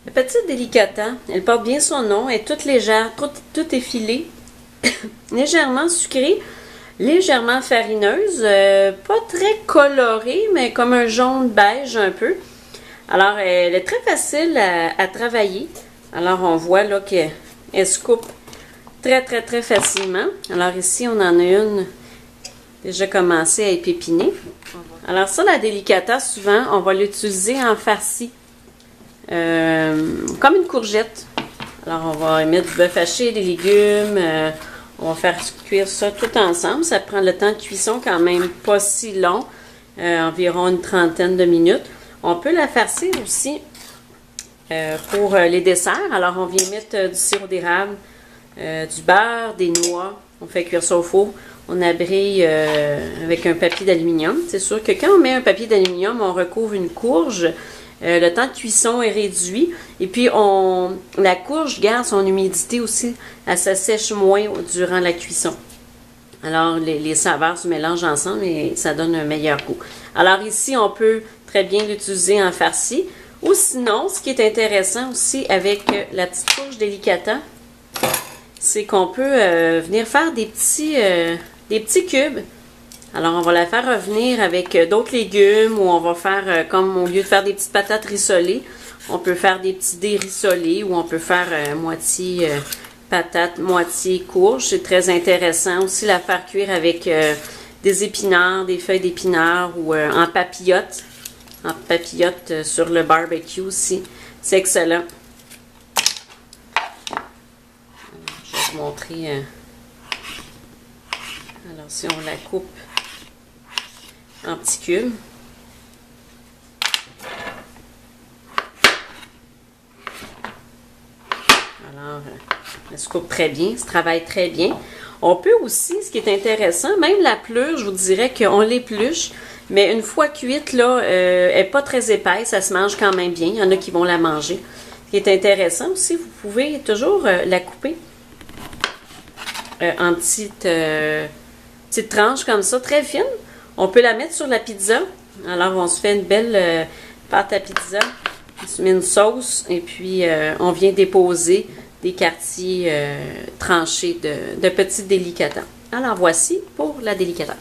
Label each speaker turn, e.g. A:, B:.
A: La petite délicata, elle porte bien son nom, elle est toute légère, tout effilée, légèrement sucrée, légèrement farineuse, pas très colorée, mais comme un jaune beige un peu. Alors, elle est très facile à travailler. Alors, on voit là qu'elle se coupe très facilement. Alors ici, on en a une déjà commencé à épépiner. Alors ça, la délicata, souvent, on va l'utiliser en farci. Comme une courgette. Alors, on va mettre du bœuf haché, des légumes. On va faire cuire ça tout ensemble. Ça prend le temps de cuisson quand même pas si long. Environ une trentaine de minutes. On peut la farcir aussi pour les desserts. Alors, on vient mettre du sirop d'érable, du beurre, des noix. On fait cuire ça au four. On abrille avec un papier d'aluminium. C'est sûr que quand on met un papier d'aluminium, on recouvre une courge. Le temps de cuisson est réduit. Et puis, la courge garde son humidité aussi. Elle s'assèche moins durant la cuisson. Alors, les saveurs se mélangent ensemble et ça donne un meilleur goût. Alors ici, on peut très bien l'utiliser en farci. Ou sinon, ce qui est intéressant aussi avec la petite courge délicata, c'est qu'on peut venir faire des petits cubes. Alors, on va la faire revenir avec d'autres légumes ou on va faire, comme au lieu de faire des petites patates rissolées, on peut faire des petits dés rissolés ou on peut faire moitié patate, moitié courge. C'est très intéressant aussi la faire cuire avec des épinards, des feuilles d'épinards ou en papillote. En papillote sur le barbecue aussi. C'est excellent. Je vais vous montrer. Alors, si on la coupe en petits cubes. Alors, elle se coupe très bien, se travaille très bien. On peut aussi, ce qui est intéressant, même la pelure, je vous dirais qu'on l'épluche, mais une fois cuite, là, elle n'est pas très épaisse, ça se mange quand même bien. Il y en a qui vont la manger. Ce qui est intéressant aussi, vous pouvez toujours la couper en petites tranches comme ça, très fines. On peut la mettre sur la pizza. Alors, on se fait une belle pâte à pizza. On se met une sauce et puis on vient déposer des quartiers tranchés de petits délicata. Alors, voici pour la délicata.